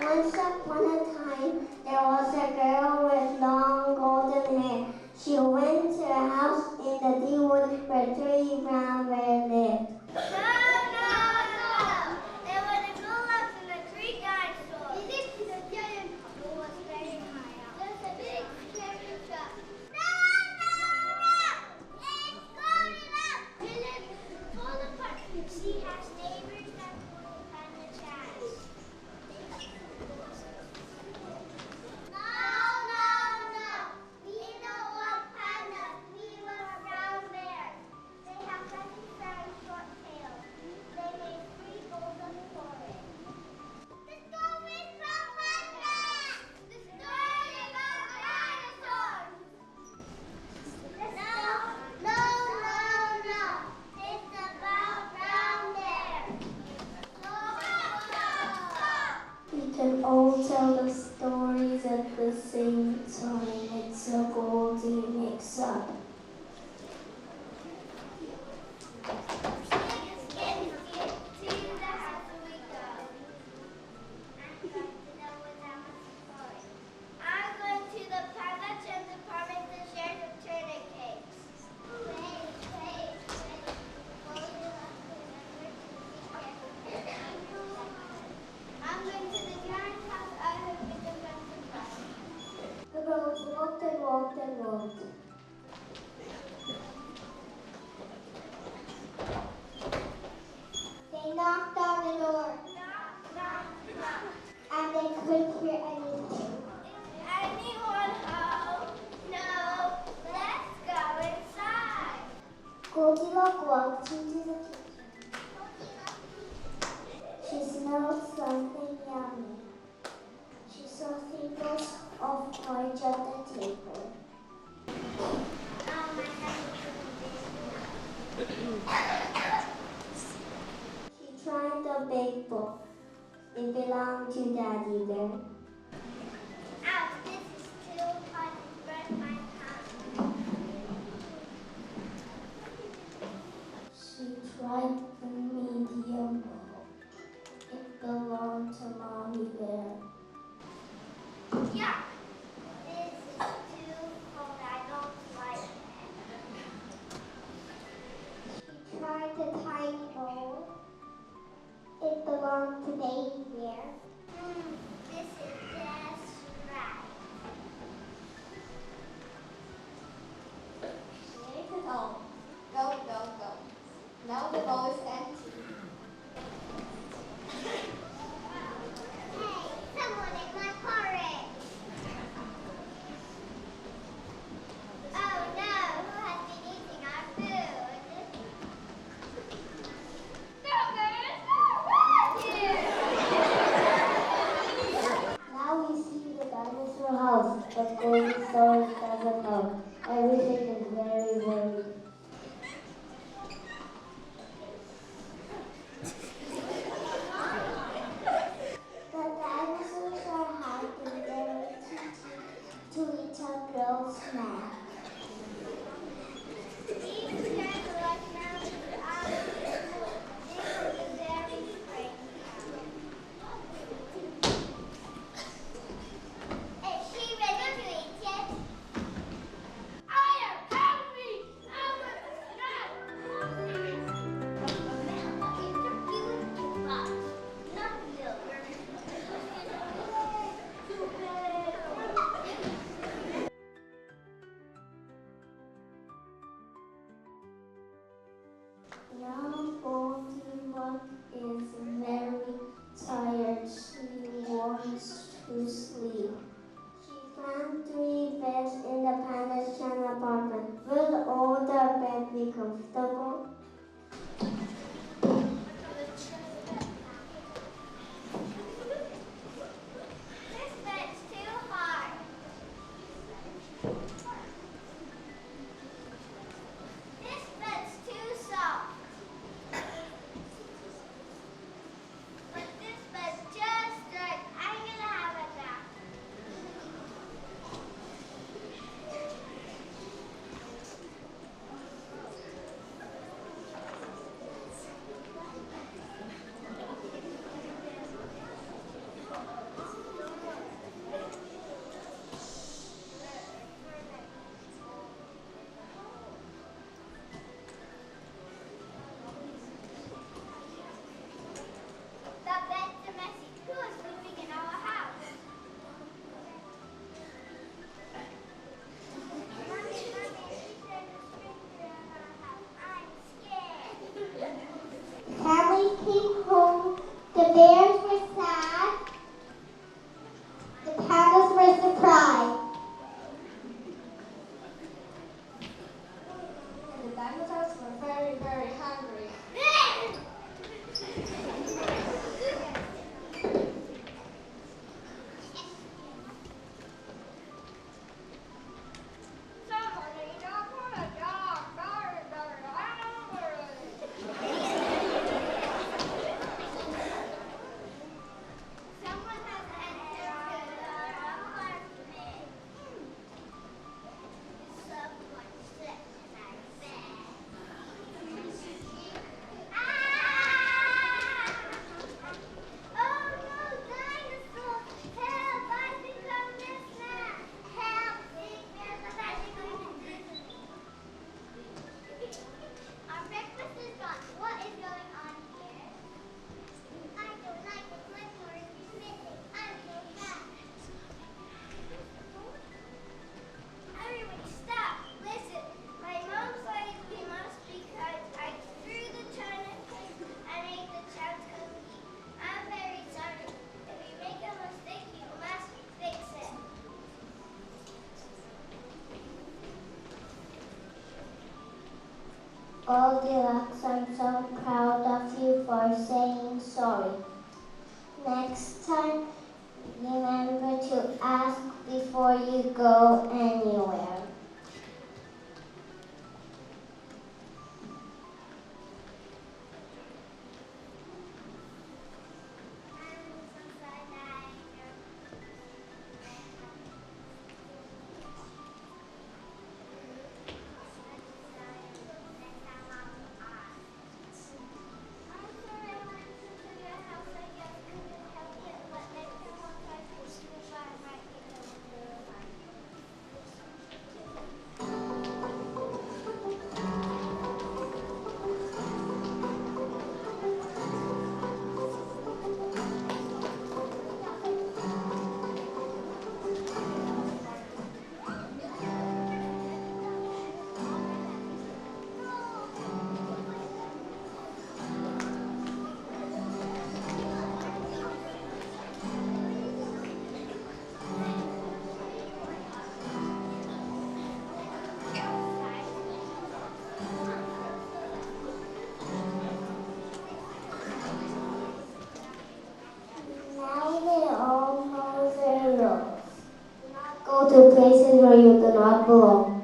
Once upon a time, there was a girl with long golden hair. She went to a house in the deep wood where three brown bears lived. No! There was a Goldilocks and the three dinosaurs. He lived in a giant house. It was very high up. There's a big scary truck. No! It's Goldilocks! He lived full of partners. She has neighbors that will find the chance. No! We don't want pandas. We want brown bears. They have very short tails. They make three golden foreheads. The story from Panda! The story about dinosaurs! No! It's about brown bears. We can all tell the stories at the same time. It's a golden mix-up. I'm going to the Panda Gym department to share some tuna cakes. Wait. I'm going to the giant house. I have been the best surprise. The girls walked and walked and walked. They knocked on the door, Knock. and they couldn't hear anything. Anyone home? No. Let's go inside. Goldilocks walked into the kitchen. She smelled something yummy. She saw tables of porridge at the table. She tried the big book. It belonged to Daddy Bear. Ouch, this is too hot to burn my hand. She tried the medium book. It belonged to Mommy Bear. Yeah. This is too cold. I don't like it. She tried the tiny bowl. It belonged to Baby Bear. This is just right. Here's it all. Go. Now the bowl is empty. Hey, someone ate my porridge. Oh no, who has been eating our food? Strawberries are right here. Goldilocks, I'm so proud of you for saying sorry. Next time, remember to ask before you go anywhere. Go to places where you do not belong.